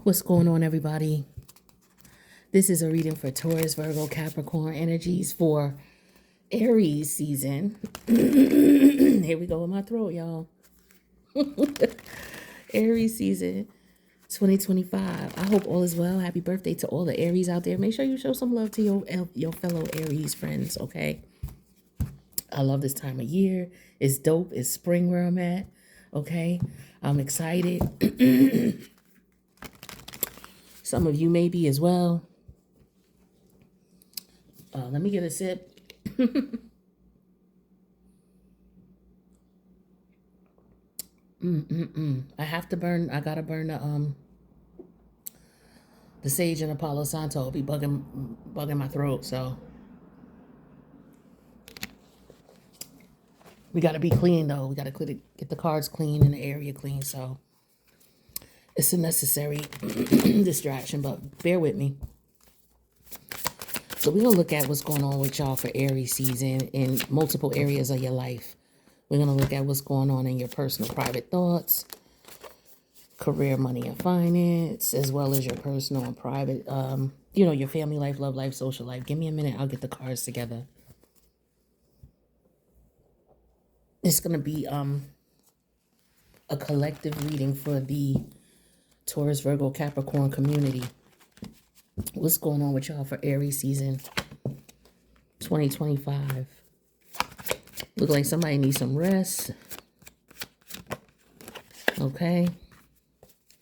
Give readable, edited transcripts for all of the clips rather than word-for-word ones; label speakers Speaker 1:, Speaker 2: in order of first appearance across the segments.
Speaker 1: What's going on, everybody? This is a reading for Taurus, Virgo, Capricorn energies for Aries season. Here we go with my throat, y'all. Aries season 2025. I hope all is well. Happy birthday to all the Aries out there. Make sure you show some love to your fellow Aries friends, okay? I love this time of year. It's dope. It's spring where I'm at, okay? I'm excited. Some of you may be as well. Let me get a sip. I gotta burn the sage and the Palo Santo. It'll be bugging my throat, so we gotta be clean though. We gotta get the cards clean and the area clean, so it's a necessary distraction, but bear with me. So we're gonna look at what's going on with y'all for Aries season in multiple areas of your life. We're gonna look at what's going on in your personal private thoughts, career, money, and finance, as well as your personal and private, your family life, love life, social life. Give me a minute. I'll get the cards together. It's going to be a collective reading for the Taurus, Virgo, Capricorn community. What's going on with y'all for Aries season 2025? Look like somebody needs some rest. Okay.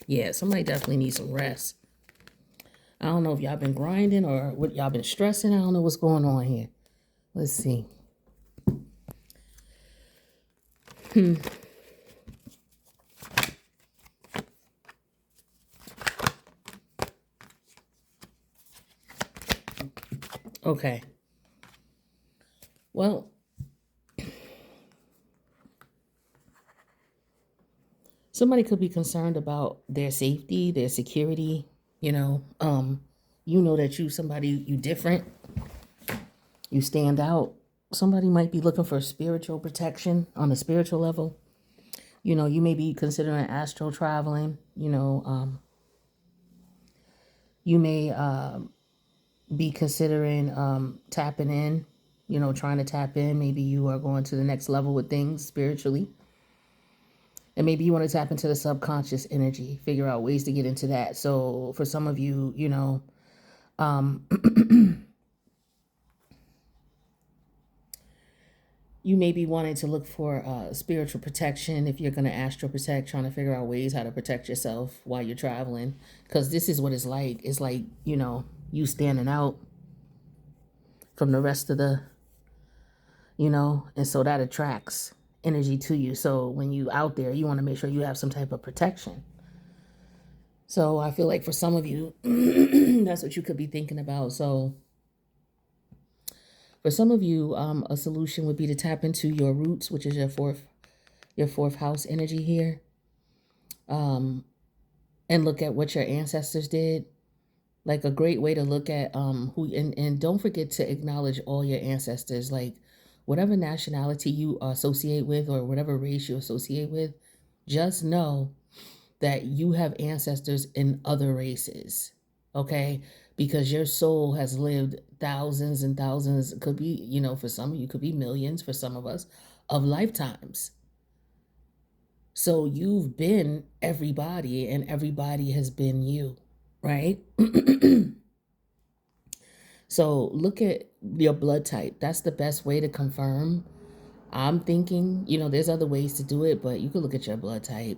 Speaker 1: Yeah, somebody definitely needs some rest. I don't know if y'all been grinding or what y'all been stressing. I don't know what's going on here. Let's see. Okay. Well, somebody could be concerned about their safety, their security, you know that you different, you stand out. Somebody might be looking for spiritual protection on a spiritual level. You may be considering astral traveling. You may be considering tapping in, trying to tap in. Maybe you are going to the next level with things spiritually. And maybe you want to tap into the subconscious energy, figure out ways to get into that. So for some of you, you may be wanting to look for spiritual protection if you're going to astral protect, trying to figure out ways how to protect yourself while you're traveling. Because this is what it's like. It's like, you standing out from the rest of the, and so that attracts energy to you. So when you out there, you want to make sure you have some type of protection. So I feel like for some of you, that's what you could be thinking about. So for some of you, a solution would be to tap into your roots, which is your fourth house energy here, and look at what your ancestors did. Like a great way to look at who, and don't forget to acknowledge all your ancestors, like whatever nationality you associate with or whatever race you associate with, just know that you have ancestors in other races, okay? Because your soul has lived thousands and thousands, it could be, for some of you, could be millions for some of us, of lifetimes. So you've been everybody and everybody has been you, right? So look at your blood type. That's the best way to confirm. I'm thinking, there's other ways to do it, but you could look at your blood type.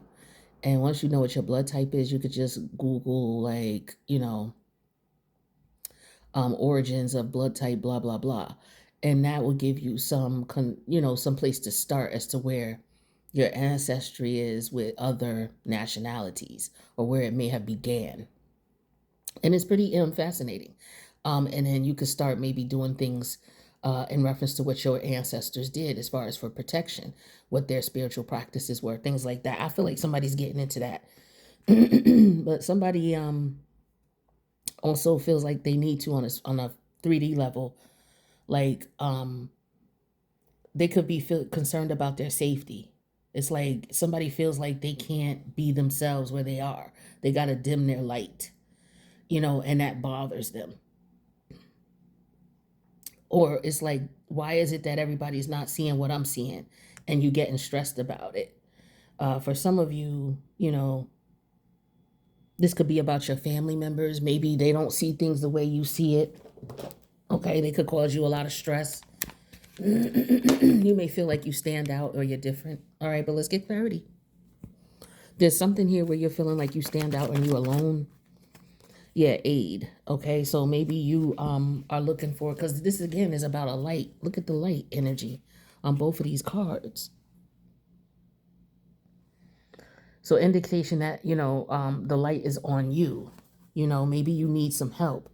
Speaker 1: And once you know what your blood type is, you could just Google, like, origins of blood type, blah, blah, blah. And that will give you some place to start as to where your ancestry is with other nationalities or where it may have began. And it's pretty fascinating. And then you could start maybe doing things in reference to what your ancestors did as far as for protection, what their spiritual practices were, things like that. I feel like somebody's getting into that. But somebody also feels like they need to on a 3D level, like they could be concerned about their safety. It's like somebody feels like they can't be themselves where they are. They got to dim their light, and that bothers them. Or it's like, why is it that everybody's not seeing what I'm seeing, and you getting stressed about it? For some of you, this could be about your family members. Maybe they don't see things the way you see it. Okay, they could cause you a lot of stress. You may feel like you stand out or you're different. All right, but let's get clarity. There's something here where you're feeling like you stand out and you're alone. Yeah, aid. Okay, so maybe you are looking for, because this again is about a light. Look at the light energy on both of these cards. So indication that the light is on you. Maybe you need some help.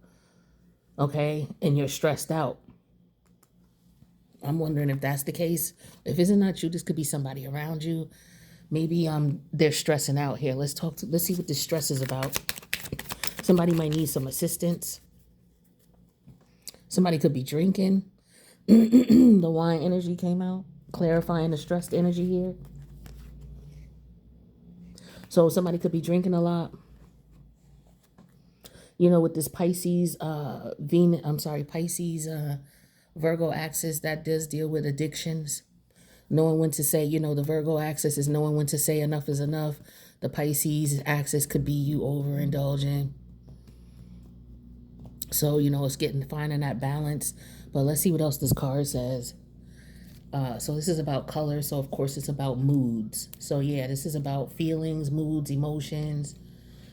Speaker 1: Okay, and you're stressed out. I'm wondering if that's the case. If it's not you, this could be somebody around you. Maybe they're stressing out here. Let's see what this stress is about. Somebody might need some assistance. Somebody could be drinking. The wine energy came out, clarifying the stressed energy here. So somebody could be drinking a lot. With this Pisces, Pisces, Virgo axis, that does deal with addictions. Knowing when to say, the Virgo axis is knowing when to say enough is enough. The Pisces axis could be you overindulging. So, it's finding that balance. But let's see what else this card says. So this is about color. So, of course, it's about moods. So, yeah, this is about feelings, moods, emotions.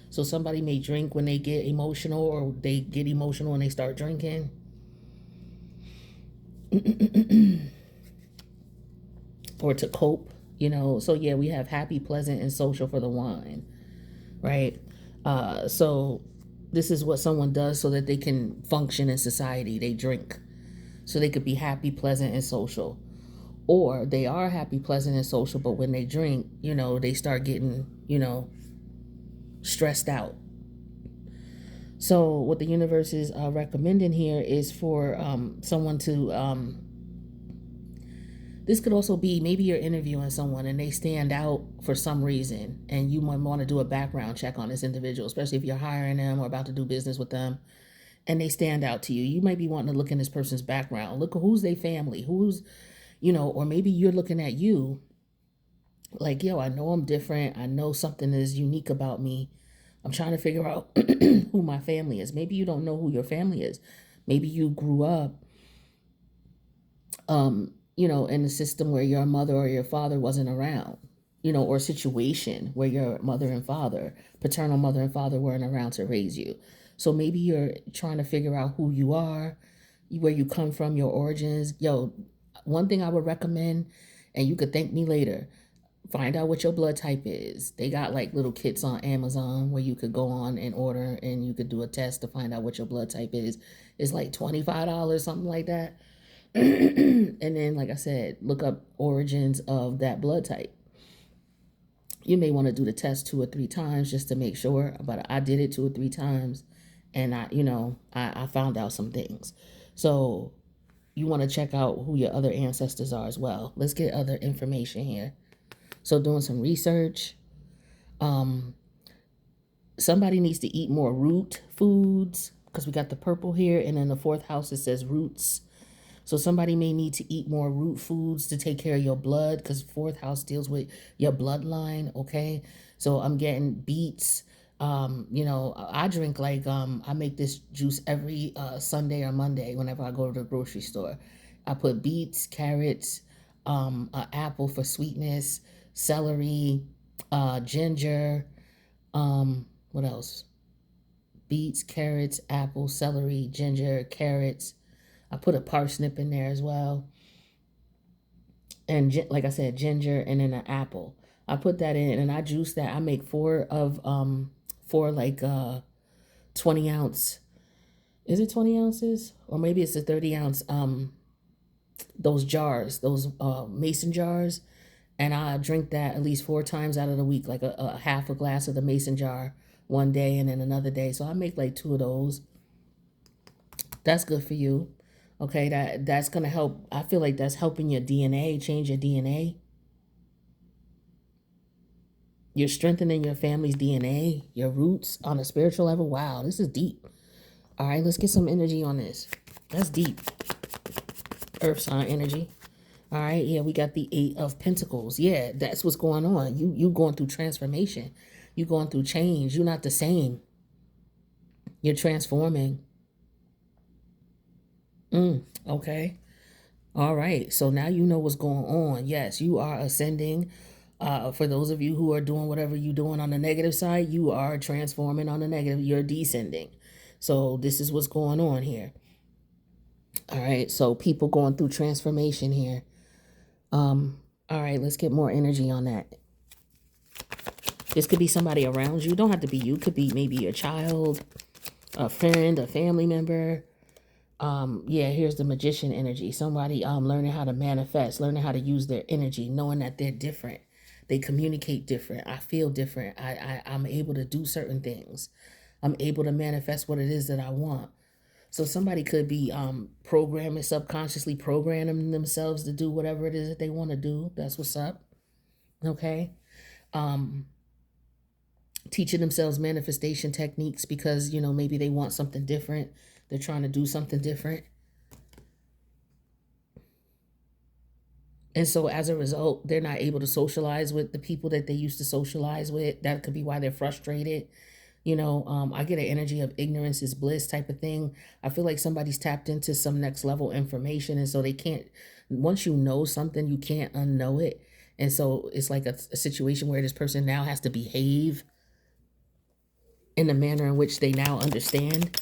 Speaker 1: So somebody may drink when they get emotional, or they get emotional when they start drinking. Or to cope, So, yeah, we have happy, pleasant, and social for the wine, right? So this is what someone does so that they can function in society. They drink so they could be happy, pleasant, and social. Or they are happy, pleasant, and social, but when they drink, they start getting, stressed out. So what the universe is recommending here is for someone to, this could also be maybe you're interviewing someone and they stand out for some reason, and you might want to do a background check on this individual, especially if you're hiring them or about to do business with them, and they stand out to you. You might be wanting to look in this person's background. Look at who's their family, or maybe you're looking at you like, yo, I know I'm different. I know something is unique about me. I'm trying to figure out who my family is. Maybe you don't know who your family is. Maybe you grew up, in a system where your mother or your father wasn't around, or a situation where your mother and father, paternal mother and father, weren't around to raise you. So maybe you're trying to figure out who you are, where you come from, your origins. Yo, one thing I would recommend, and you could thank me later, find out what your blood type is. They got like little kits on Amazon where you could go on and order, and you could do a test to find out what your blood type is. It's like $25, something like that. And then, like I said, look up origins of that blood type. You may want to do the test 2 or 3 times just to make sure, but I did it 2 or 3 times, and I found out some things. So you want to check out who your other ancestors are as well. Let's get other information here. So doing some research. Somebody needs to eat more root foods, because we got the purple here, and in the 4th house it says roots. So somebody may need to eat more root foods to take care of your blood, because 4th house deals with your bloodline, okay? So I'm getting beets. I drink I make this juice every Sunday or Monday whenever I go to the grocery store. I put beets, carrots, an apple for sweetness, celery, ginger, what else? Beets, carrots, apple, celery, ginger, carrots. I put a parsnip in there as well. And like I said, ginger, and then an apple. I put that in and I juice that. I make 4 like 20 ounce. Is it 20 ounces? Or maybe it's a 30 ounce those jars, those mason jars. And I drink that at least 4 times out of the week, like a half a glass of the mason jar one day and then another day. So I make like 2 of those. That's good for you. Okay, that's gonna help. I feel like that's helping your DNA, change your DNA. You're strengthening your family's DNA, your roots on a spiritual level. Wow, this is deep. All right, let's get some energy on this. That's deep. Earth sign energy. All right, yeah, we got the 8 of Pentacles. Yeah, that's what's going on. You going through transformation. You going through change. You're not the same. You're transforming. Okay. All right. So now you know what's going on. Yes, you are ascending. For those of you who are doing whatever you're doing on the negative side, you are transforming on the negative. You're descending. So this is what's going on here. All right. So people going through transformation here. All right. Let's get more energy on that. This could be somebody around you. Don't have to be you. Could be maybe a child, a friend, a family member. Yeah, here's the Magician energy. Somebody learning how to manifest, learning how to use their energy, knowing that they're different. They communicate different. I feel different. I'm able to do certain things. I'm able to manifest what it is that I want. So somebody could be programming, subconsciously programming themselves to do whatever it is that they want to do. That's what's up. Okay. Teaching themselves manifestation techniques because, maybe they want something different. They're trying to do something different. And so as a result, they're not able to socialize with the people that they used to socialize with. That could be why they're frustrated. I get an energy of ignorance is bliss type of thing. I feel like somebody's tapped into some next level information. And so they can't, once you know something, you can't unknow it. And so it's like a situation where this person now has to behave in the manner in which they now understand.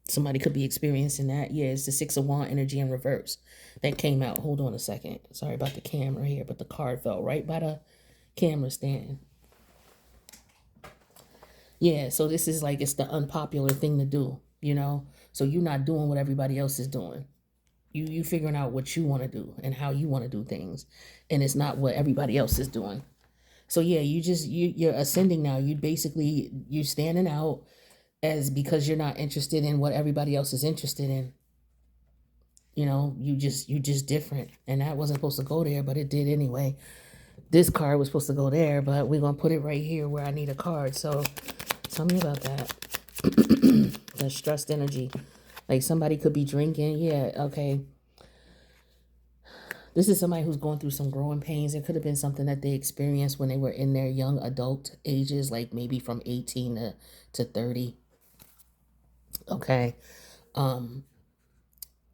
Speaker 1: Somebody could be experiencing that. Yeah, it's the 6 of Wands energy in reverse that came out. Hold on a second. Sorry about the camera here, but the card fell right by the camera stand. Yeah, so this is like it's the unpopular thing to do, So you're not doing what everybody else is doing. You figuring out what you want to do and how you want to do things, and it's not what everybody else is doing. So yeah, you're ascending now. You're standing out as because you're not interested in what everybody else is interested in. You just different, and that wasn't supposed to go there, but it did anyway. This card was supposed to go there, but we're gonna put it right here where I need a card. So tell me about that. The stressed energy, like somebody could be drinking. Yeah, okay. This is somebody who's going through some growing pains. It could have been something that they experienced when they were in their young adult ages, like maybe from 18 to 30. Okay. Um,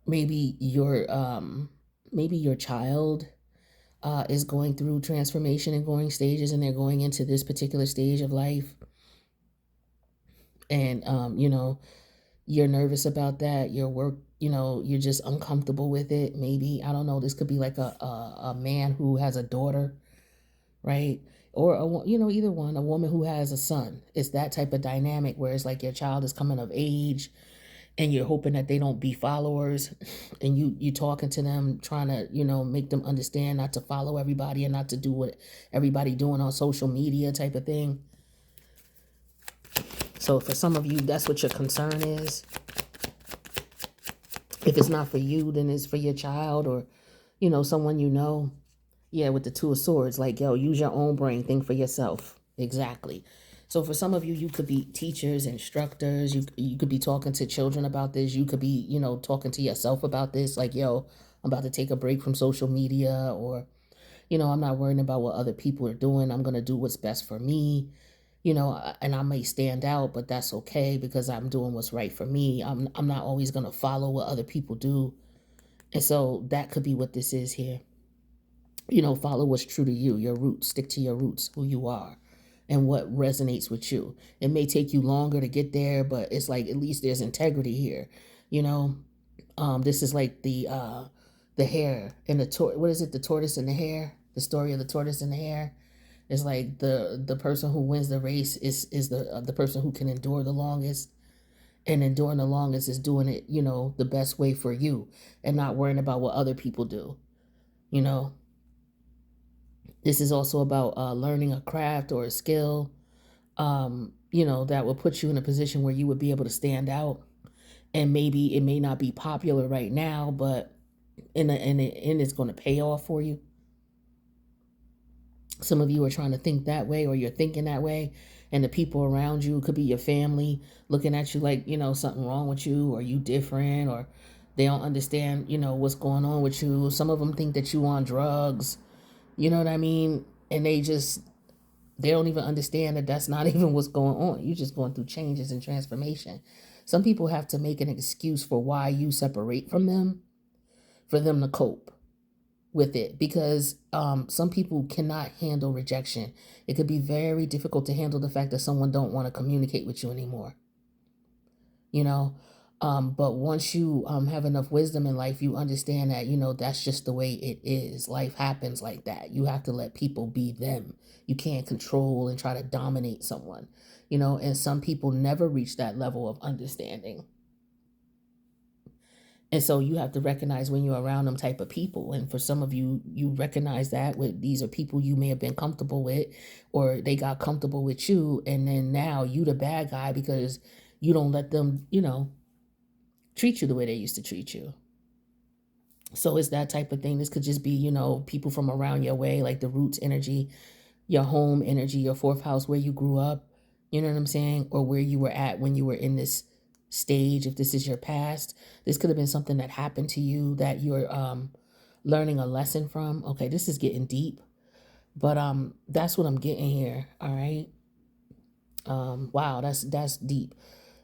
Speaker 1: maybe your child is going through transformation and growing stages, and they're going into this particular stage of life. And, you're nervous about that. Your work, you're just uncomfortable with it. Maybe, I don't know. This could be like a man who has a daughter, right? Or, either one, a woman who has a son. It's that type of dynamic where it's like your child is coming of age and you're hoping that they don't be followers, and you talking to them, trying to make them understand not to follow everybody and not to do what everybody doing on social media type of thing. So for some of you, that's what your concern is. If it's not for you, then it's for your child or someone Yeah, with the 2 of Swords, like, yo, use your own brain, think for yourself. Exactly. So for some of you, you could be teachers, instructors. You could be talking to children about this. You could be, talking to yourself about this. Like, yo, I'm about to take a break from social media, or, I'm not worrying about what other people are doing. I'm going to do what's best for me, and I may stand out, but that's okay because I'm doing what's right for me. I'm not always going to follow what other people do. And so that could be what this is here. Follow what's true to you, your roots, stick to your roots, who you are, and what resonates with you. It may take you longer to get there, but it's like at least there's integrity here. This is like the hare and what is it? The tortoise and the hare. The story of the tortoise and the hare. It's like the person who wins the race is the person who can endure the longest, and enduring the longest is doing it, the best way for you, and not worrying about what other people do. You know, This is also about learning a craft or a skill, that will put you in a position where you would be able to stand out. And maybe it may not be popular right now, but in the end, it's going to pay off for you. Some of you are trying to think that way, or you're thinking that way, and the people around you, could be your family, looking at you like, something wrong with you, or you different, or they don't understand, what's going on with you. Some of them think that you on drugs, you know what I mean? And they don't even understand that that's not even what's going on. You're just going through changes and transformation. Some people have to make an excuse for why you separate from them, for them to cope with it, because some people cannot handle rejection. It could be very difficult to handle the fact that someone don't want to communicate with you anymore, you know. But once you have enough wisdom in life, you understand that, that's just the way it is. Life happens like that. You have to let people be them. You can't control and try to dominate someone, and some people never reach that level of understanding. And so you have to recognize when you're around them type of people. And for some of you, you recognize that with these are people you may have been comfortable with, or they got comfortable with you. And then now you the bad guy because you don't let them, treat you the way they used to treat you. So it's that type of thing. This could just be, people from around your way, like the roots energy, your home energy, your fourth house, where you grew up, you know what I'm saying? Or where you were at when you were in this stage. If this is your past, this could have been something that happened to you that you're learning a lesson from. Okay, this is getting deep, but that's what I'm getting here. All right. Wow, that's deep.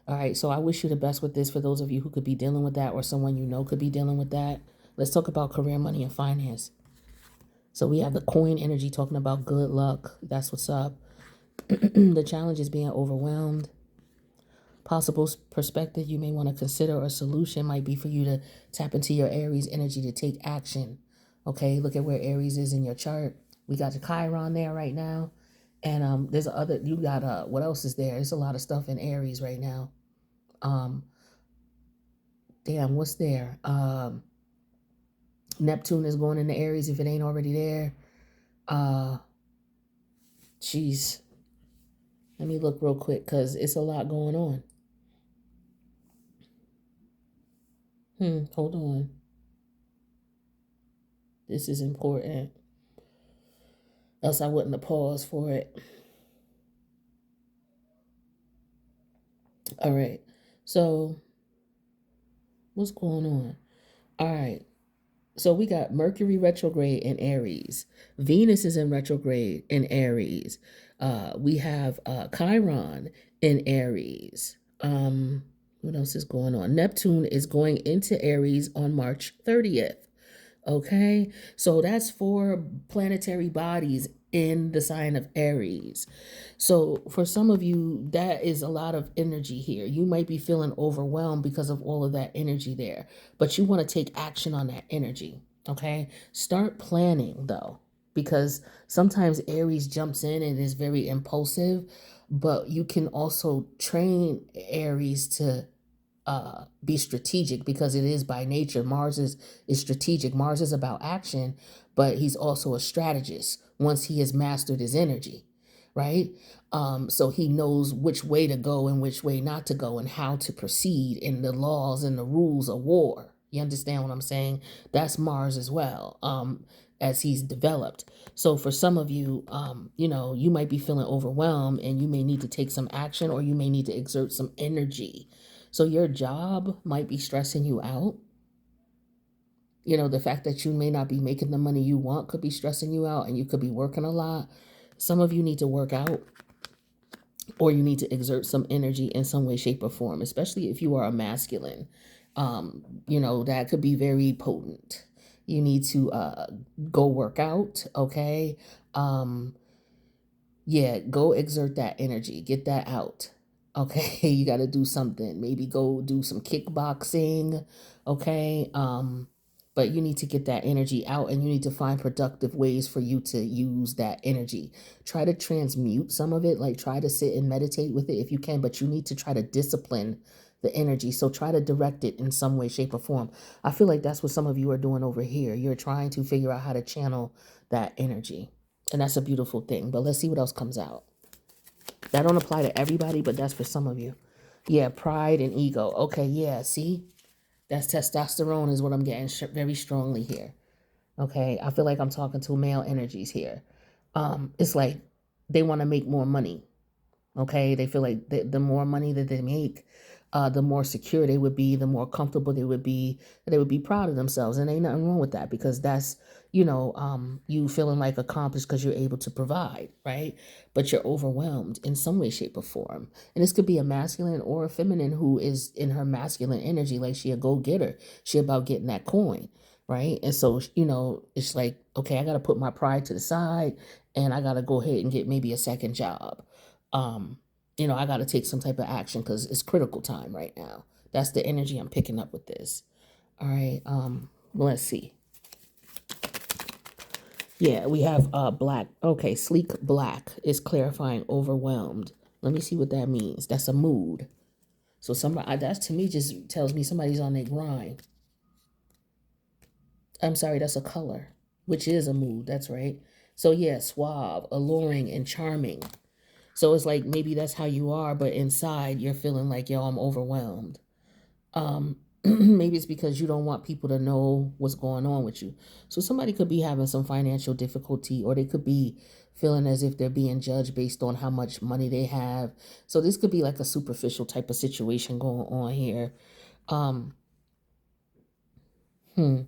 Speaker 1: All right, so I wish you the best with this, for those of you who could be dealing with that, or someone could be dealing with that. Let's talk about career, money, and finance. So we have the coin energy talking about good luck. That's what's up. The challenge is being overwhelmed. Possible perspective you may want to consider, a solution might be for you to tap into your Aries energy to take action. Okay, look at where Aries is in your chart. We got the Chiron there right now. And there's other, you got what else is there? There's a lot of stuff in Aries right now. Um, damn, what's there? Neptune is going into Aries if it ain't already there. Jeez. Let me look real quick because it's a lot going on. Hold on. This is important. Else I wouldn't have paused for it. All right. So what's going on? All right. So we got Mercury retrograde in Aries. Venus is in retrograde in Aries. We have Chiron in Aries. What else is going on? Neptune is going into Aries on March 30th. Okay, so that's 4 planetary bodies in the sign of Aries. So for some of you, that is a lot of energy here. You might be feeling overwhelmed because of all of that energy there, but you want to take action on that energy. Okay, start planning though, because sometimes Aries jumps in and is very impulsive, but you can also train Aries to be strategic, because it is by nature. Mars is strategic. Mars is about action, but he's also a strategist once he has mastered his energy, right? So he knows which way to go and which way not to go, and how to proceed in the laws and the rules of war. You understand what I'm saying? That's Mars as well, as he's developed. So for some of you, you might be feeling overwhelmed and you may need to take some action, or you may need to exert some energy. So your job might be stressing you out. The fact that you may not be making the money you want could be stressing you out, and you could be working a lot. Some of you need to work out, or you need to exert some energy in some way, shape, or form, especially if you are a masculine. That could be very potent. You need to go work out, okay? Yeah, go exert that energy, get that out. Okay, you got to do something. Maybe go do some kickboxing, okay? But you need to get that energy out, and you need to find productive ways for you to use that energy. Try to transmute some of it, like try to sit and meditate with it if you can, but you need to try to discipline the energy. So try to direct it in some way, shape, or form. I feel like that's what some of you are doing over here. You're trying to figure out how to channel that energy. And that's a beautiful thing. But let's see what else comes out. That don't apply to everybody, but that's for some of you. Yeah, pride and ego. Okay, yeah, see? That's testosterone is what I'm getting very strongly here. Okay, I feel like I'm talking to male energies here. It's like they want to make more money. Okay, they feel like the more money that they make, the more secure they would be, the more comfortable they would be proud of themselves, and ain't nothing wrong with that because that's you feeling like accomplished because you're able to provide, right? But you're overwhelmed in some way, shape, or form, and this could be a masculine or a feminine who is in her masculine energy, like she a go getter, she about getting that coin, right? And so it's like, okay, I got to put my pride to the side, and I got to go ahead and get maybe a second job. um I got to take some type of action because it's critical time right now. That's the energy I'm picking up with this. All right. Let's see. Yeah, we have black. Okay, sleek black is clarifying overwhelmed. Let me see what that means. That's a mood. So somebody, that to me just tells me somebody's on their grind. I'm sorry, that's a color, which is a mood. That's right. So yeah, suave, alluring, and charming. So it's like maybe that's how you are, but inside you're feeling like, yo, I'm overwhelmed. Maybe it's because you don't want people to know what's going on with you. So somebody could be having some financial difficulty, or they could be feeling as if they're being judged based on how much money they have. So this could be like a superficial type of situation going on here. Um, hmm.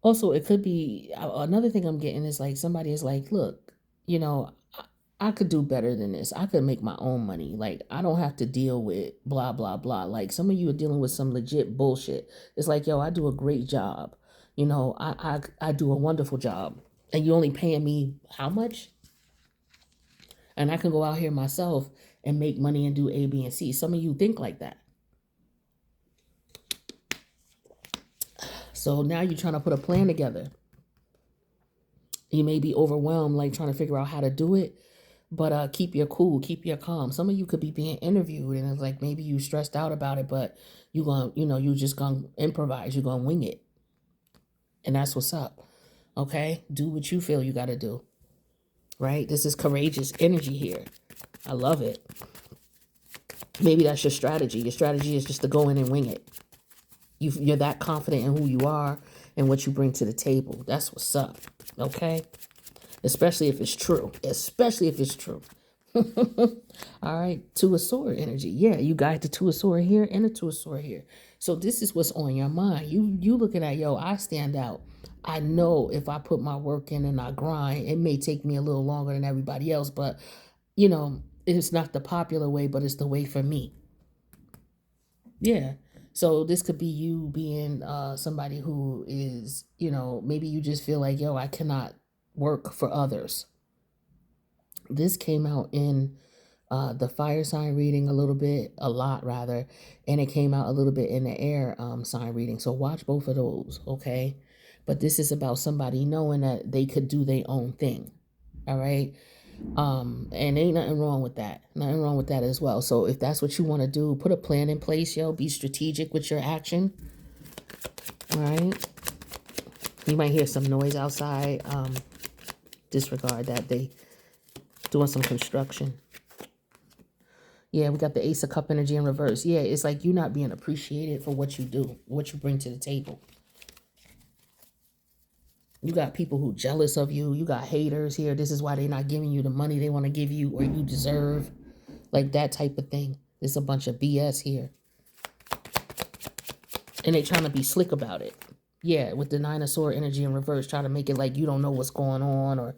Speaker 1: Also, it could be another thing I'm getting is like somebody is like, look, I could do better than this. I could make my own money. Like, I don't have to deal with blah, blah, blah. Like, some of you are dealing with some legit bullshit. It's like, yo, I do a great job. I do a wonderful job. And you only paying me how much? And I can go out here myself and make money and do A, B, and C. Some of you think like that. So now you're trying to put a plan together. You may be overwhelmed, like trying to figure out how to do it, but keep your cool, keep your calm. Some of you could be being interviewed, and it's like maybe you stressed out about it, but you just gonna improvise. You're gonna wing it, and that's what's up. Okay, do what you feel you got to do. Right? This is courageous energy here. I love it. Maybe that's your strategy. Your strategy is just to go in and wing it. You're that confident in who you are and what you bring to the table. That's what's up. Okay. Especially if it's true. Especially if it's true. All right. Two of sword energy. Yeah, you got the two of sword here and the two of sword here. So this is what's on your mind. You looking at, yo, I stand out. I know if I put my work in and I grind, it may take me a little longer than everybody else, but it's not the popular way, but it's the way for me. Yeah. So this could be you being somebody who is, maybe you just feel like, yo, I cannot work for others. This came out in the fire sign reading a lot rather, and it came out a little bit in the air sign reading. So watch both of those, okay? But this is about somebody knowing that they could do their own thing, all right? And ain't nothing wrong with that. Nothing wrong with that as well. So if that's what you want to do, put a plan in place, yo. Be strategic with your action, all right? You might hear some noise outside. Disregard that. They doing some construction. Yeah, we got the Ace of Cup energy in reverse. Yeah, it's like you're not being appreciated for what you do, what you bring to the table. You got people who jealous of you. You got haters here. This is why they're not giving you the money they want to give you or you deserve. Like that type of thing. There's a bunch of BS here. And they trying to be slick about it. Yeah, with the Nine of Sword energy in reverse, trying to make it like you don't know what's going on, or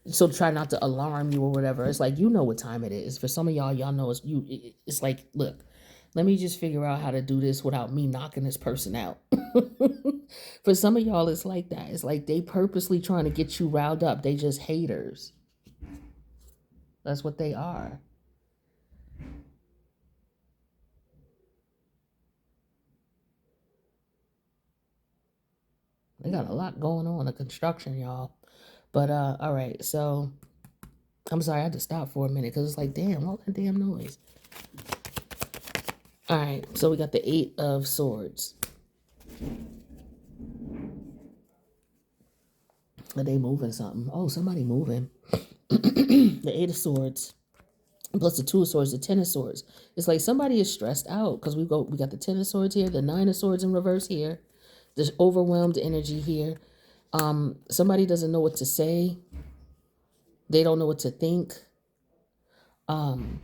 Speaker 1: so try not to alarm you or whatever. It's like, you know what time it is. For some of y'all know it's like, look, let me just figure out how to do this without me knocking this person out. For some of y'all, it's like that. It's like they purposely trying to get you riled up. They just haters. That's what they are. They got a lot going on in construction, y'all. But all right, so I'm sorry I had to stop for a minute because it's like, damn, all that damn noise. All right, so we got the Eight of Swords. Are they moving something? Oh, somebody moving. The Eight of Swords plus the Two of Swords, the Ten of Swords. It's like somebody is stressed out because we got the Ten of Swords here, the Nine of Swords in reverse here. There's overwhelmed energy here. Somebody doesn't know what to say. They don't know what to think. Um,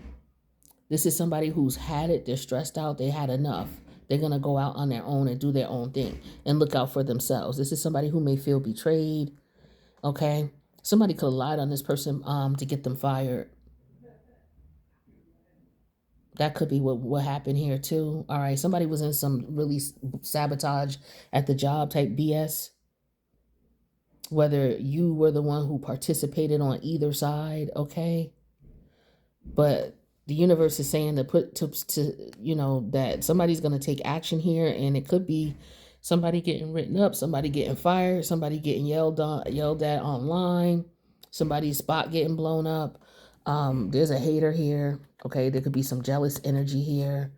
Speaker 1: this is somebody who's had it. They're stressed out. They had enough. They're going to go out on their own and do their own thing and look out for themselves. This is somebody who may feel betrayed. Okay. Somebody could have lied on this person to get them fired. That could be what happened here too. All right. Somebody was in some really sabotage at the job type BS. Whether you were the one who participated on either side. Okay. But the universe is saying to put to that somebody's going to take action here, and it could be somebody getting written up, somebody getting fired, somebody getting yelled at online, somebody's spot getting blown up. There's a hater here. Okay, there could be some jealous energy here.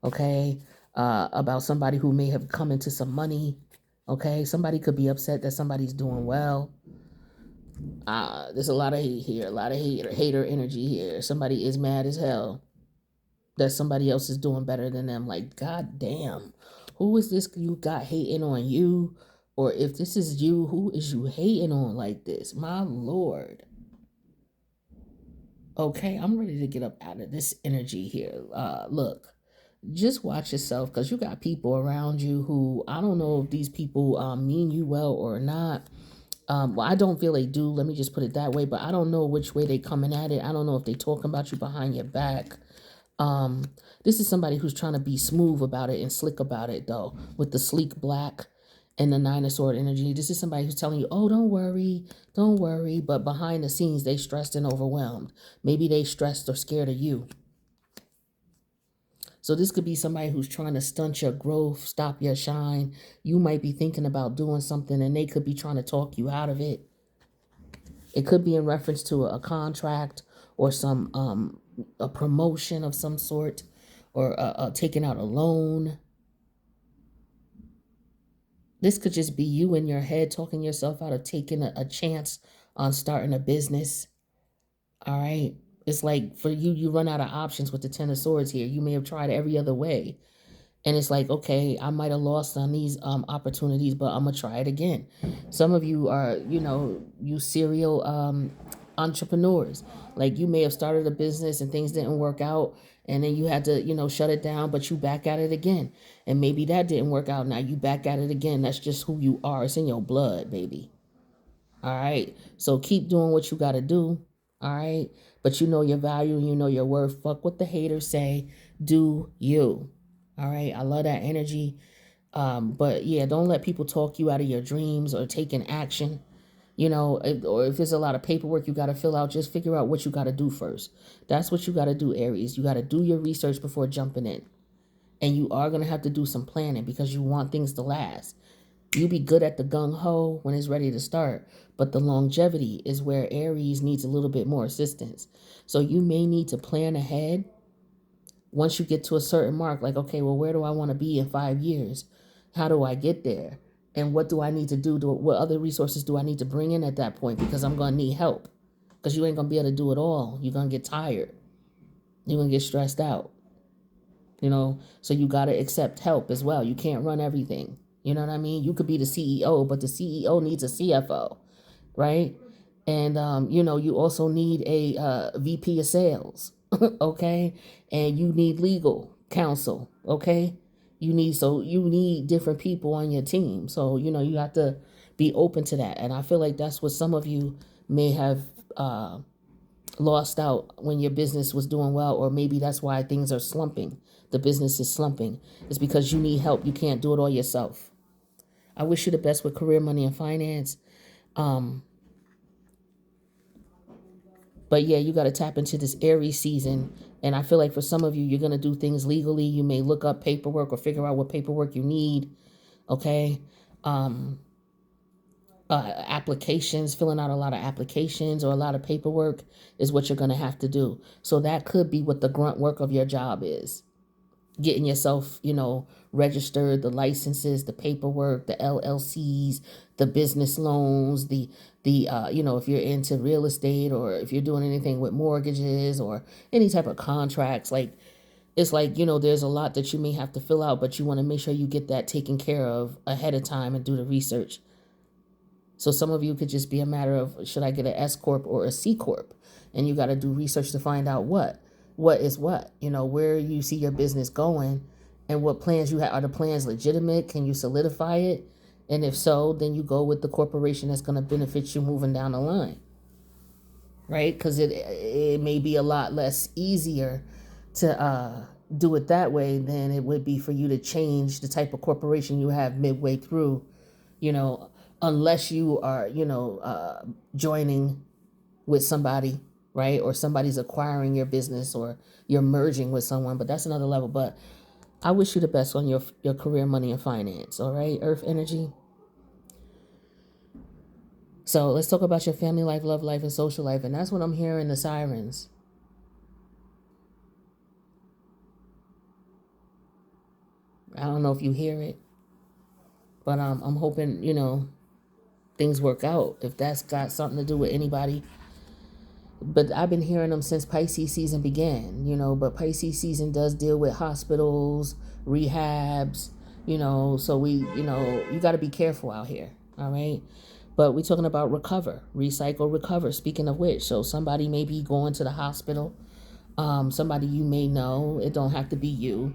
Speaker 1: Okay, about somebody who may have come into some money. Okay, somebody could be upset that somebody's doing well. There's a lot of hate here, a lot of hater energy here. Somebody is mad as hell that somebody else is doing better than them. Like, god damn, who is this you got hating on you? Or if this is you, who is you hating on like this? My lord. Okay, I'm ready to get up out of this energy here. Look, just watch yourself, because you got people around you who, I don't know if these people mean you well or not. Well, I don't feel they do. Let me just put it that way. But I don't know which way they coming at it. I don't know if they talking about you behind your back. Um, this is somebody who's trying to be smooth about it and slick about it, though, with the sleek black and the Nine of Sword energy. This is somebody who's telling you, oh, don't worry. But behind the scenes, they stressed and overwhelmed. Maybe they stressed or scared of you. So this could be somebody who's trying to stunt your growth, stop your shine. You might be thinking about doing something, and they could be trying to talk you out of it. It could be in reference to a contract or some a promotion of some sort, or taking out a loan. This could just be you in your head talking yourself out of taking a chance on starting a business. All right. It's like for you, you run out of options with the Ten of Swords here. You may have tried every other way. And it's like, okay, I might have lost on these opportunities, but I'm gonna try it again. Some of you are, you serial entrepreneurs. Like, you may have started a business and things didn't work out, and then you had to, shut it down, but you back at it again. And maybe that didn't work out. Now you back at it again. That's just who you are. It's in your blood, baby. All right. So keep doing what you got to do. All right. But you know your value and you know your worth. Fuck what the haters say. Do you. All right. I love that energy. But yeah, don't let people talk you out of your dreams or taking action. Or if there's a lot of paperwork you got to fill out, just figure out what you got to do first. That's what you got to do, Aries. You got to do your research before jumping in. And you are going to have to do some planning because you want things to last. You be good at the gung-ho when it's ready to start, but the longevity is where Aries needs a little bit more assistance. So you may need to plan ahead once you get to a certain mark, like, okay, well, where do I want to be in 5 years? How do I get there? And what do I need to do? What other resources do I need to bring in at that point? Because I'm going to need help. Because you ain't going to be able to do it all. You're going to get tired. You're going to get stressed out. So you got to accept help as well. You can't run everything. You know what I mean? You could be the CEO, but the CEO needs a CFO, right? And you also need a VP of sales, okay? And you need legal counsel, okay? You need different people on your team. So you have to be open to that. And I feel like that's what some of you may have lost out when your business was doing well, or maybe that's why things are slumping. The business is slumping. It's because you need help. You can't do it all yourself. I wish you the best with career, money, and finance. But yeah, you got to tap into this Aries season. And I feel like for some of you, you're going to do things legally. You may look up paperwork or figure out what paperwork you need. Okay. Applications, filling out a lot of applications or a lot of paperwork is what you're going to have to do. So that could be what the grunt work of your job is. Getting yourself, registered, the licenses, the paperwork, the LLCs, the business loans, if you're into real estate or if you're doing anything with mortgages or any type of contracts, like, it's like, there's a lot that you may have to fill out, but you want to make sure you get that taken care of ahead of time and do the research. So some of you could just be a matter of, should I get an S corp or a C corp? And you got to do research to find out what is what, where you see your business going, and what plans you have. Are the plans legitimate? Can you solidify it? And if so, then you go with the corporation that's going to benefit you moving down the line, right? Because it may be a lot less easier to do it that way than it would be for you to change the type of corporation you have midway through, you know, unless you are, joining with somebody, right? Or somebody's acquiring your business, or you're merging with someone, but that's another level. But I wish you the best on your career, money, and finance, all right, Earth energy? So let's talk about your family life, love life, and social life. And that's what I'm hearing, the sirens. I don't know if you hear it, but I'm hoping, things work out. If that's got something to do with anybody. But I've been hearing them since Pisces season began, but Pisces season does deal with hospitals, rehabs, so you got to be careful out here, all right? But we're talking about recover, recycle, recover. Speaking of which, so somebody may be going to the hospital, somebody you may know, it don't have to be you.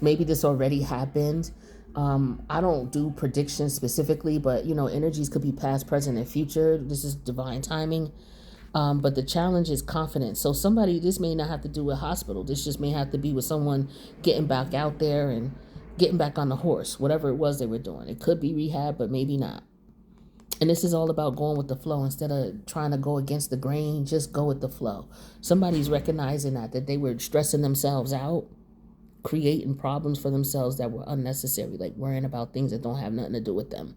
Speaker 1: Maybe this already happened. I don't do predictions specifically, but energies could be past, present, and future. This is divine timing. But the challenge is confidence. So this may not have to do with hospital. This just may have to be with someone getting back out there and getting back on the horse, whatever it was they were doing. It could be rehab, but maybe not. And this is all about going with the flow. Instead of trying to go against the grain, just go with the flow. Somebody's recognizing that they were stressing themselves out, creating problems for themselves that were unnecessary, like worrying about things that don't have nothing to do with them.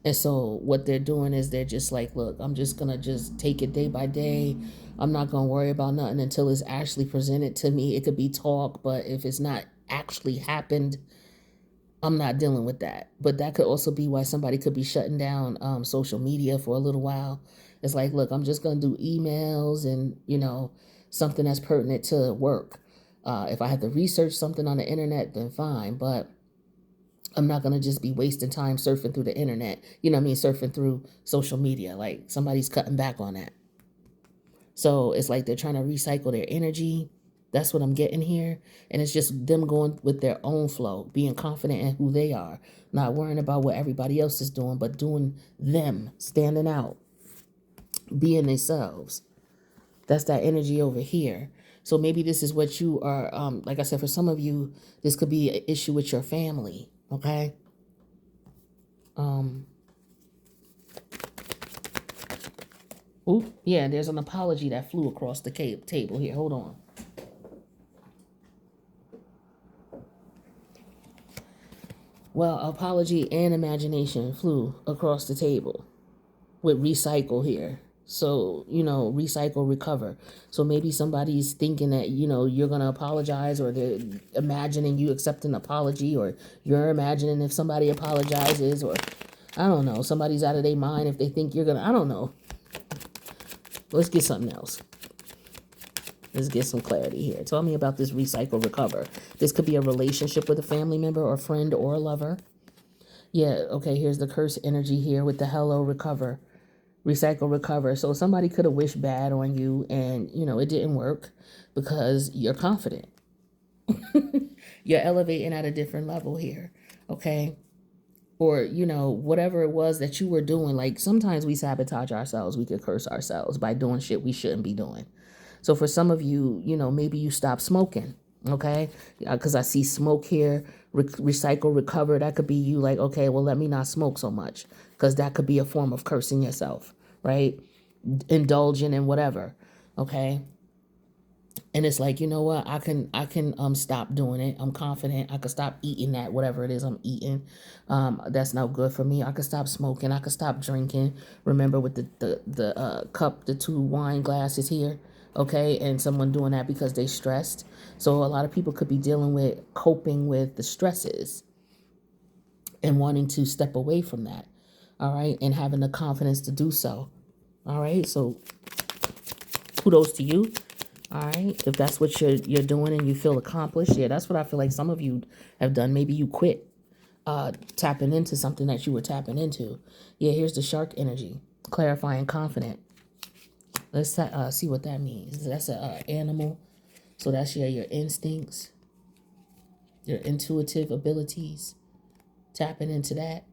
Speaker 1: And so what they're doing is they're just like, look, I'm just going to just take it day by day. I'm not going to worry about nothing until it's actually presented to me. It could be talk, but if it's not actually happened, I'm not dealing with that. But that could also be why somebody could be shutting down social media for a little while. It's like, look, I'm just going to do emails and, something that's pertinent to work. If I have to research something on the internet, then fine. But I'm not going to just be wasting time surfing through the internet, surfing through social media. Like somebody's cutting back on that. So it's like they're trying to recycle their energy. That's what I'm getting here. And it's just them going with their own flow, being confident in who they are, not worrying about what everybody else is doing, but doing them, standing out, being themselves. That's that energy over here. So maybe this is what you are, like I said, for some of you, this could be an issue with your family, okay? Yeah, there's an apology that flew across the table here. Hold on. Well, apology and imagination flew across the table with recycle here. So, recycle, recover. So maybe somebody's thinking that, you're going to apologize, or they're imagining you accept an apology, or you're imagining if somebody apologizes, or I don't know, somebody's out of their mind if they think you're going to, I don't know. Let's get something else. Let's get some clarity here. Tell me about this recycle, recover. This could be a relationship with a family member or friend or a lover. Yeah, okay, here's the curse energy here with the hello, recover. Recycle, recover. So somebody could have wished bad on you and, it didn't work because you're confident. You're elevating at a different level here, okay? Or, whatever it was that you were doing. Like sometimes we sabotage ourselves. We could curse ourselves by doing shit we shouldn't be doing. So for some of you, maybe you stop smoking, okay? Because I see smoke here, recycle, recover. That could be you like, okay, well, let me not smoke so much, because that could be a form of cursing yourself, right? Indulging in whatever, okay? And it's like, you know what? I can stop doing it. I'm confident. I could stop eating that, whatever it is I'm eating. That's not good for me. I could stop smoking. I could stop drinking. Remember with the cup, the 2 wine glasses here, okay? And someone doing that because they stressed. So a lot of people could be dealing with coping with the stresses and wanting to step away from that, all right? And having the confidence to do so, all right? So kudos to you. All right, if that's what you're doing and you feel accomplished, yeah, that's what I feel like some of you have done. Maybe you quit tapping into something that you were tapping into. Yeah, here's the shark energy, clarifying, confident. Let's see what that means. That's a animal, so that's your instincts, your intuitive abilities, tapping into that.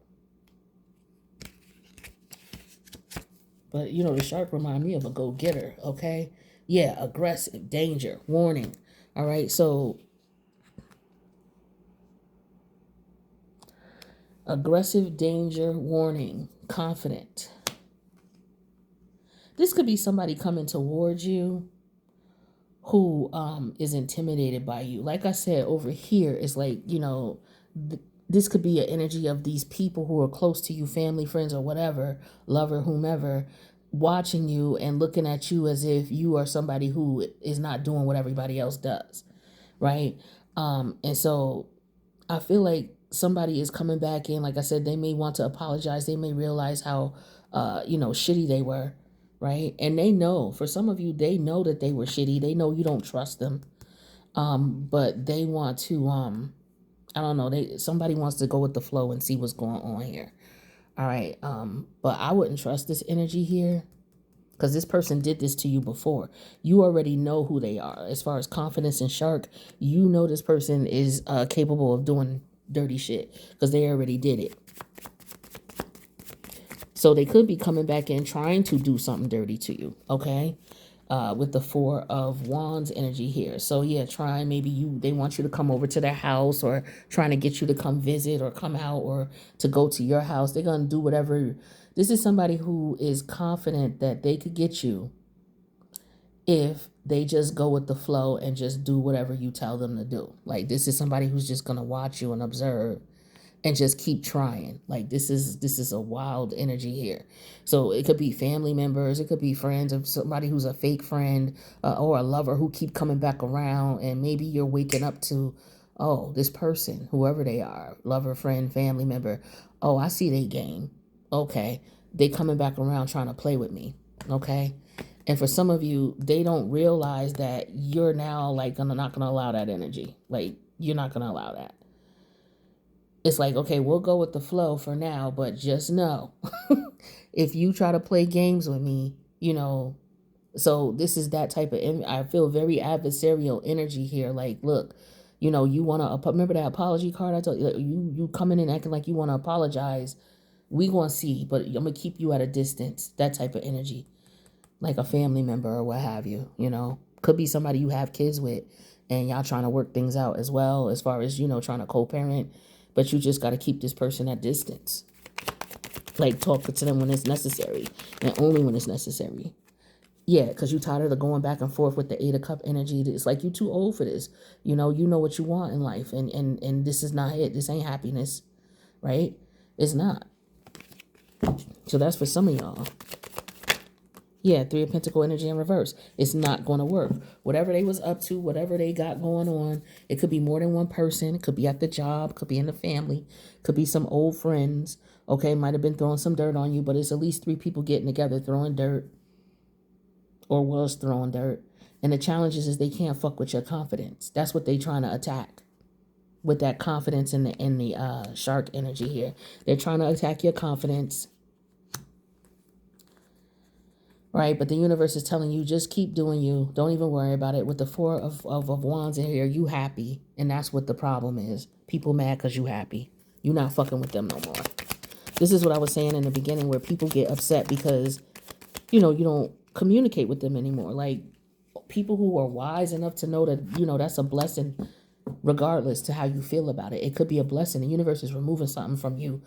Speaker 1: But the shark remind me of a go-getter. Okay, yeah, aggressive, danger, warning. All right, so aggressive, danger, warning, confident. This could be somebody coming towards you who is intimidated by you. Like I said, over here is like, this could be an energy of these people who are close to you, family, friends, or whatever, lover, whomever, watching you and looking at you as if you are somebody who is not doing what everybody else does, right? And so I feel like somebody is coming back in. Like I said, they may want to apologize. They may realize how, shitty they were, right? And they know, for some of you, they know that they were shitty. They know you don't trust them. But they want to, I don't know, somebody wants to go with the flow and see what's going on here. All right. But I wouldn't trust this energy here because this person did this to you before. You already know who they are. As far as confidence and shark, you know this person is capable of doing dirty shit because they already did it. So they could be coming back in trying to do something dirty to you, okay? With the 4 of Wands energy here. So yeah, they want you to come over to their house or trying to get you to come visit or come out or to go to your house. They're going to do whatever. This is somebody who is confident that they could get you if they just go with the flow and just do whatever you tell them to do. Like, this is somebody who's just going to watch you and observe and just keep trying. Like, this is a wild energy here. So it could be family members, it could be friends, of somebody who's a fake friend, or a lover who keep coming back around, and maybe you're waking up to, oh, this person, whoever they are, lover, friend, family member, oh, I see they game. Okay, they coming back around trying to play with me. Okay. And for some of you, they don't realize that you're now like not gonna allow that energy. Like, you're not gonna allow that. It's like, okay, we'll go with the flow for now, but just know, if you try to play games with me, so this is that type of, I feel very adversarial energy here. Like, look, you want to, remember that apology card I told you, you coming in acting like you want to apologize. We gonna see, but I'm gonna keep you at a distance. That type of energy, like a family member or what have you, could be somebody you have kids with and y'all trying to work things out as well, as far as, trying to co-parent, but you just got to keep this person at distance. Like, talk to them when it's necessary and only when it's necessary. Yeah, because you tired of going back and forth with the 8 of Cup energy. It's like, you too old for this. You know what you want in life, and this is not it. This ain't happiness, right? It's not. So that's for some of y'all. Yeah, 3 of Pentacle energy in reverse. It's not going to work. Whatever they was up to, whatever they got going on, it could be more than one person. It could be at the job, could be in the family, could be some old friends. Okay, might have been throwing some dirt on you, but it's at least 3 people getting together throwing dirt, or was throwing dirt. And the challenge is they can't fuck with your confidence. That's what they trying to attack with that confidence in the shark energy here. They're trying to attack your confidence. Right, but the universe is telling you, just keep doing you. Don't even worry about it. With the 4 of Wands in here, you happy. And that's what the problem is. People mad because you happy. You not fucking with them no more. This is what I was saying in the beginning, where people get upset because, you don't communicate with them anymore. Like, people who are wise enough to know that, that's a blessing regardless to how you feel about it. It could be a blessing. The universe is removing something from you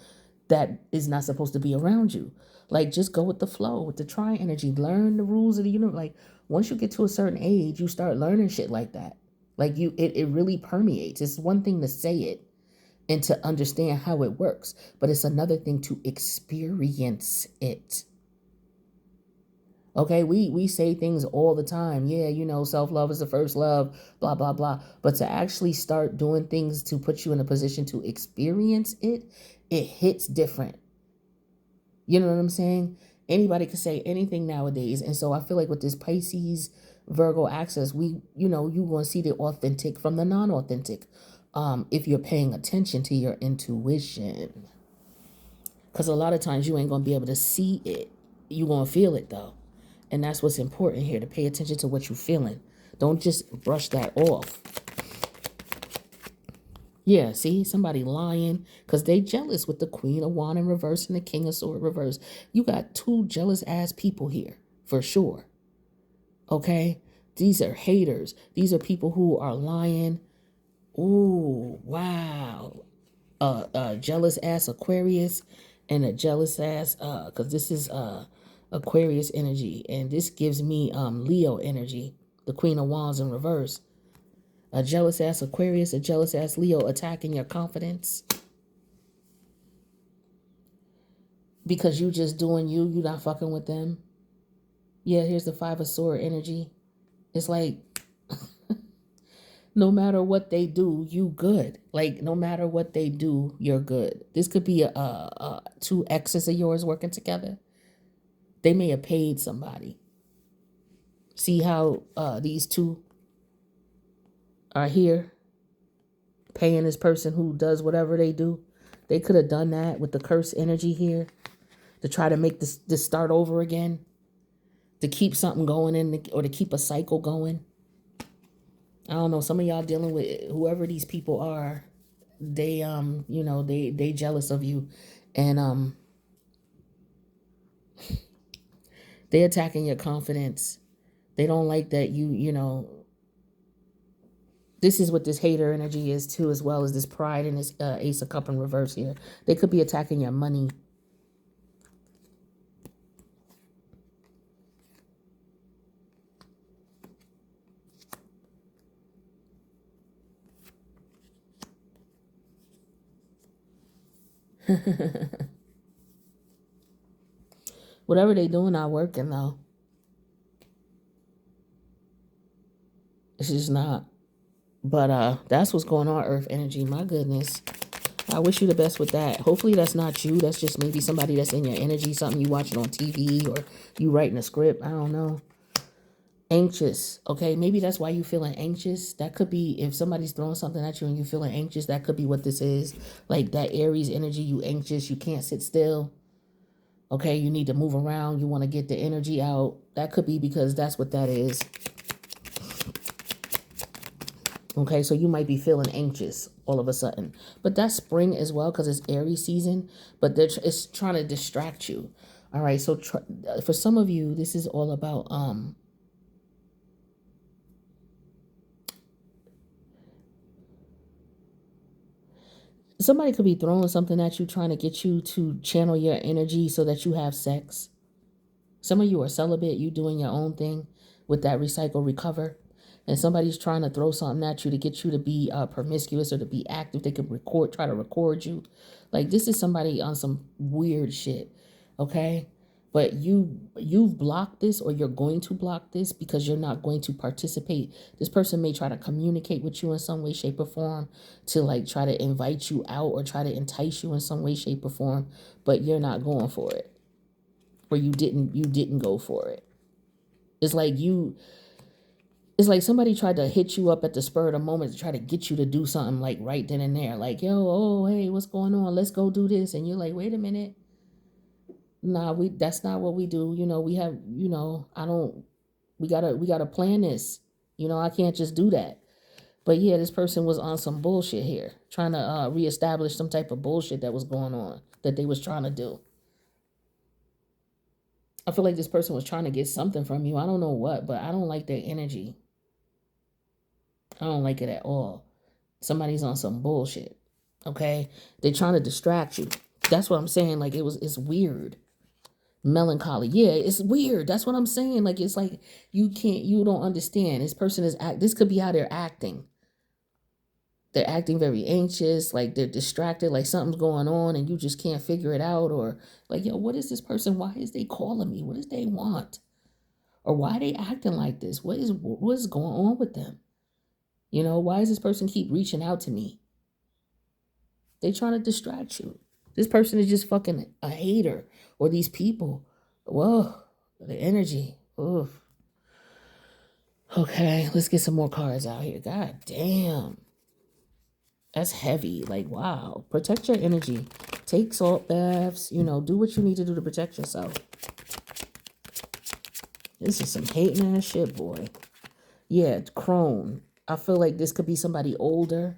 Speaker 1: that is not supposed to be around you. Like, just go with the flow, with the tri energy. Learn the rules of the universe. Like, once you get to a certain age, you start learning shit like that. Like, it really permeates. It's one thing to say it and to understand how it works, but it's another thing to experience it. Okay, we say things all the time. Yeah, self-love is the first love, blah, blah, blah. But to actually start doing things to put you in a position to experience it, it hits different. You know what I'm saying? Anybody can say anything nowadays. And so I feel like with this Pisces Virgo access, you going to see the authentic from the non-authentic. if you're paying attention to your intuition. Because a lot of times you ain't going to be able to see it. You're going to feel it though. And that's what's important here, to pay attention to what you're feeling. Don't just brush that off. Yeah, see, somebody lying because they jealous with the Queen of Wand in reverse and the King of Sword reverse. You got two jealous ass people here, for sure. Okay? These are haters. These are people who are lying. Ooh, wow. Jealous ass Aquarius and a jealous ass, because this is Aquarius energy, and this gives me Leo energy, the Queen of Wands in reverse. A jealous ass Aquarius, a jealous ass Leo attacking your confidence because you just doing you not fucking with them. Yeah, here's the Five of Sword energy. It's like no matter what they do, you good. Like no matter what they do, you're good. This could be two exes of yours working together. They may have paid somebody. See how these two are here paying this person who does whatever they do. They could have done that with the curse energy here to try to make this start over again, to keep something going in, or to keep a cycle going. I don't know. Some of y'all dealing with whoever these people are. They they jealous of you, and they attacking your confidence. They don't like that this is what this hater energy is too, as well as this pride and this Ace of Cup in reverse here. They could be attacking your money. Whatever they doing not working though. It's just not. But that's what's going on, Earth energy. My goodness. I wish you the best with that. Hopefully that's not you. That's just maybe somebody that's in your energy, something you watching on TV or you writing a script. I don't know. Anxious. Okay, maybe that's why you feeling anxious. That could be if somebody's throwing something at you and you feeling anxious. That could be what this is. Like that Aries energy, you anxious, you can't sit still. Okay, you need to move around. You want to get the energy out. That could be because that's what that is. Okay, so you might be feeling anxious all of a sudden. But that's spring as well because it's Aries season. But it's trying to distract you. All right, so for some of you, this is all about somebody could be throwing something at you, trying to get you to channel your energy so that you have sex. Some of you are celibate, you doing your own thing with that recycle, recover. And somebody's trying to throw something at you to get you to be promiscuous or to be active. They could try to record you. Like this is somebody on some weird shit, okay? But you've blocked this, or you're going to block this because you're not going to participate. This person may try to communicate with you in some way, shape, or form to like try to invite you out or try to entice you in some way, shape, or form, but you're not going for it. Or you didn't go for it. It's like somebody tried to hit you up at the spur of the moment to try to get you to do something like right then and there. Like, yo, oh, hey, what's going on? Let's go do this. And you're like, wait a minute. Nah, that's not what we do. We have, we gotta plan this. I can't just do that. But yeah, this person was on some bullshit here, trying to reestablish some type of bullshit that was going on that they was trying to do. I feel like this person was trying to get something from you. I don't know what, but I don't like their energy. I don't like it at all. Somebody's on some bullshit. Okay? They're trying to distract you. That's what I'm saying. Like it's weird. Melancholy. Yeah, it's weird. That's what I'm saying. Like it's like you don't understand. This person this could be how they're acting. They're acting very anxious, like they're distracted, like something's going on and you just can't figure it out, or like, yo, what is this person? Why is they calling me? What does they want? Or why are they acting like this? What is going on with them? Why does this person keep reaching out to me? They trying to distract you. This person is just fucking a hater, or these people. Whoa, the energy. Oof. Okay, let's get some more cards out here. God damn. That's heavy. Like, wow. Protect your energy. Take salt baths. You know, do what you need to do to protect yourself. This is some hating ass shit, boy. Yeah, crone. I feel like this could be somebody older,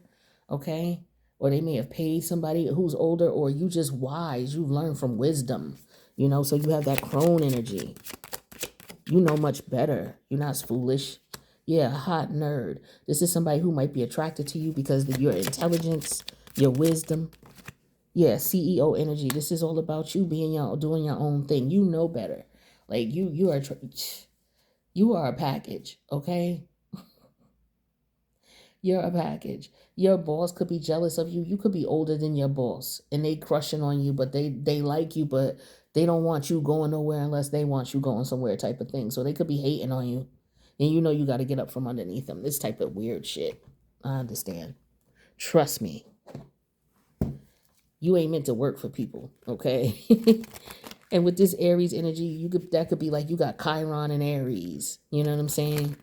Speaker 1: okay? Or they may have paid somebody who's older, or you just wise. You've learned from wisdom, you know, so you have that crone energy. You know much better. You're not foolish. Yeah, hot nerd. This is somebody who might be attracted to you because of your intelligence, your wisdom. Yeah, CEO energy. This is all about you being doing your own thing. You know better. Like you are a package, okay? You're a package. Your boss could be jealous of you. You could be older than your boss and they crushing on you, but they like you, but they don't want you going nowhere unless they want you going somewhere type of thing. So they could be hating on you. And you know you got to get up from underneath them. This type of weird shit. I understand. Trust me. You ain't meant to work for people, okay? And with this Aries energy, that could be like you got Chiron and Aries. You know what I'm saying?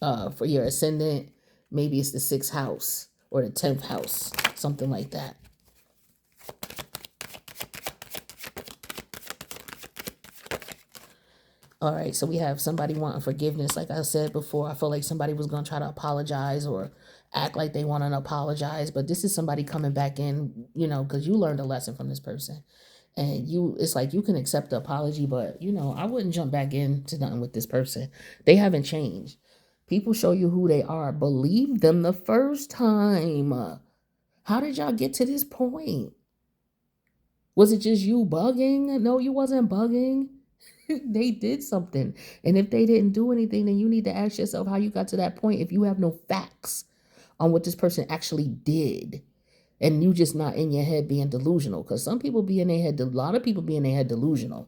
Speaker 1: For your ascendant, maybe it's the 6th house or the 10th house, something like that. All right, so we have somebody wanting forgiveness. Like I said before, I feel like somebody was going to try to apologize or act like they want to apologize, but this is somebody coming back in, you know, because you learned a lesson from this person. And it's like you can accept the apology, but, you know, I wouldn't jump back into nothing with this person. They haven't changed. People show you who they are. Believe them the first time. How did y'all get to this point? Was it just you bugging? No, you wasn't bugging. They did something. And if they didn't do anything, then you need to ask yourself how you got to that point if you have no facts on what this person actually did. And you just not in your head being delusional. Because some people be in their head, a lot of people be in their head delusional.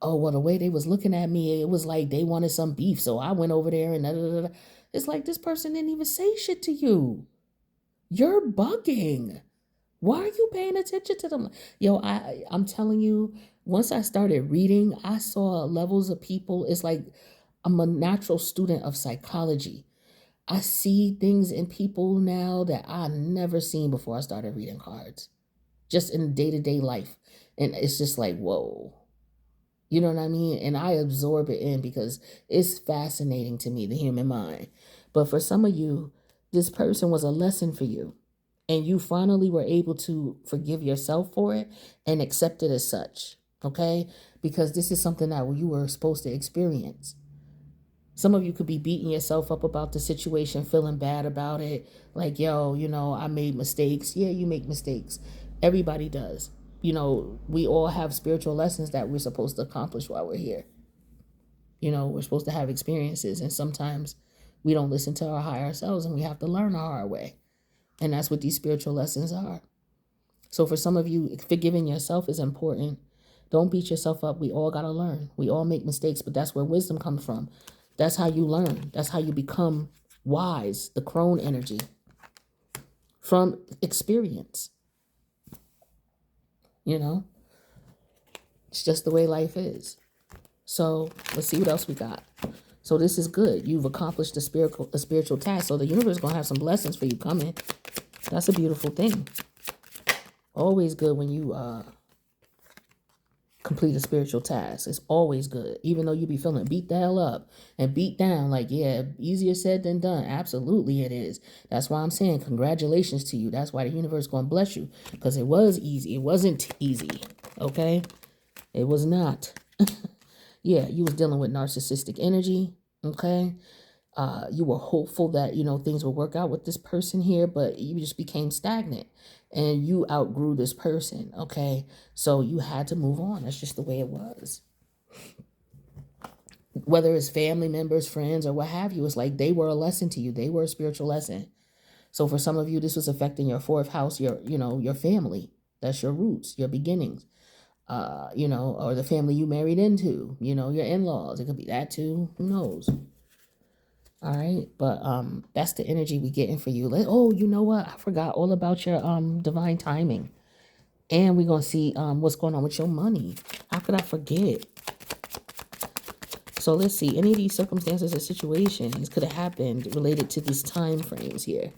Speaker 1: Oh, well, the way they was looking at me, it was like they wanted some beef. So I went over there and da, da, da, da. It's like this person didn't even say shit to you. You're bugging. Why are you paying attention to them? Yo, I'm telling you, once I started reading, I saw levels of people. It's like I'm a natural student of psychology. I see things in people now that I never seen before I started reading cards, just in day-to-day life. And it's just like, whoa. You know what I mean? And I absorb it in because it's fascinating to me, the human mind. But for some of you, this person was a lesson for you. And you finally were able to forgive yourself for it and accept it as such. Okay? Because this is something that you were supposed to experience. Some of you could be beating yourself up about the situation, feeling bad about it. Like, yo, you know, I made mistakes. Yeah, you make mistakes. Everybody does. You know, we all have spiritual lessons that we're supposed to accomplish while we're here. You know, we're supposed to have experiences, and sometimes we don't listen to our higher selves and we have to learn our hard way. And that's what these spiritual lessons are. So for some of you, forgiving yourself is important. Don't beat yourself up. We all got to learn. We all make mistakes, but that's where wisdom comes from. That's how you learn. That's how you become wise, the crone energy, from experience. You know, it's just the way life is. So let's see what else we got. So this is good. You've accomplished a spiritual task. So the universe is going to have some blessings for you coming. That's a beautiful thing. Always good when you complete a spiritual task. It's always good. Even though you be feeling beat the hell up and beat down, like, yeah, easier said than done. Absolutely it is. That's why I'm saying congratulations to you. That's why the universe is going to bless you, because it was easy. It wasn't easy. Okay? It was not. Yeah, you was dealing with narcissistic energy. Okay? You were hopeful that, you know, things would work out with this person here, but you just became stagnant and you outgrew this person. Okay. So you had to move on. That's just the way it was. Whether it's family members, friends, or what have you, it's like they were a lesson to you. They were a spiritual lesson. So for some of you, this was affecting your 4th house, your family. That's your roots, your beginnings. Or the family you married into, your in-laws. It could be that too. Who knows? All right, but that's the energy we getting for you. Oh, you know what? I forgot all about your divine timing, and we're gonna see what's going on with your money. How could I forget? So let's see. Any of these circumstances or situations could have happened related to these time frames here.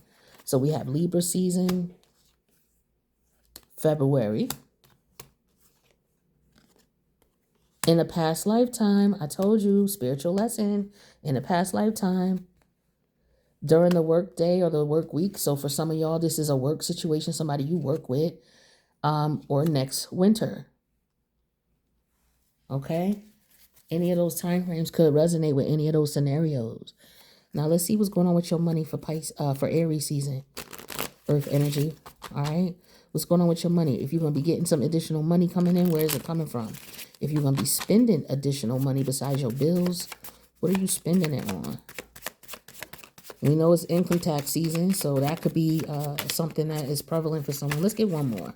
Speaker 1: So we have Libra season, February. In a past lifetime, I told you, spiritual lesson, in a past lifetime, during the work day or the work week. So for some of y'all, this is a work situation, somebody you work with, or next winter. Okay? Any of those time frames could resonate with any of those scenarios. Now let's see what's going on with your money for for Aries season, Earth energy. All right, what's going on with your money? If you're gonna be getting some additional money coming in, where is it coming from? If you're gonna be spending additional money besides your bills, what are you spending it on? We know it's income tax season, so that could be something that is prevalent for someone. Let's get one more.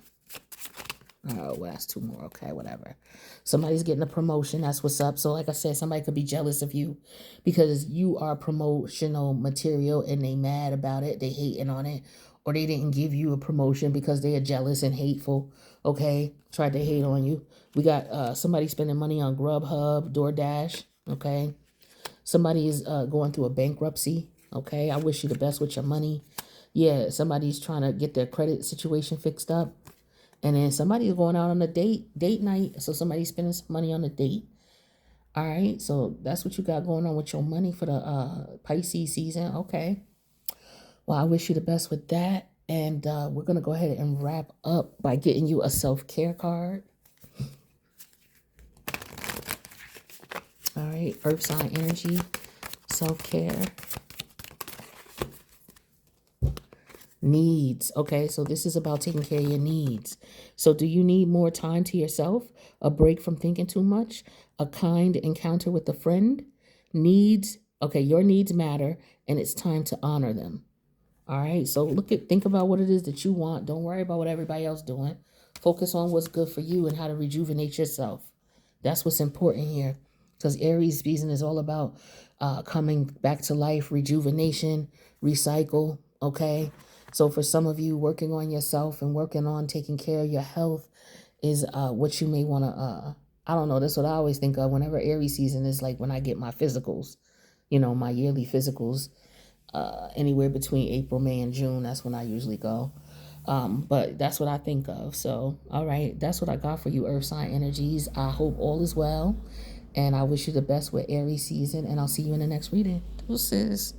Speaker 1: Oh, well, that's two more. Okay, whatever. Somebody's getting a promotion. That's what's up. So like I said, somebody could be jealous of you because you are promotional material and they mad about it. They hating on it. Or they didn't give you a promotion because they are jealous and hateful. Okay, tried to hate on you. We got somebody spending money on Grubhub, DoorDash. Okay, somebody is going through a bankruptcy. Okay, I wish you the best with your money. Yeah, somebody's trying to get their credit situation fixed up. And then somebody's going out on a date night. So somebody's spending some money on a date. All right. So that's what you got going on with your money for the Pisces season. Okay. Well, I wish you the best with that. And we're going to go ahead and wrap up by getting you a self-care card. All right. Earth sign energy, self-care. Needs. Okay, so this is about taking care of your needs. So do you need more time to yourself? A break from thinking too much? A kind encounter with a friend? Needs. Okay, your needs matter and it's time to honor them. All right, so think about what it is that you want. Don't worry about what everybody else doing. Focus on what's good for you and how to rejuvenate yourself. That's what's important here. Because Aries season is all about coming back to life, rejuvenation, recycle. Okay. So for some of you, working on yourself and working on taking care of your health is what you may want to, I don't know, that's what I always think of whenever Aries season is, like when I get my physicals, my yearly physicals, anywhere between April, May, and June. That's when I usually go. But that's what I think of. So, all right, that's what I got for you, Earth sign energies. I hope all is well. And I wish you the best with Aries season. And I'll see you in the next reading. Deuces.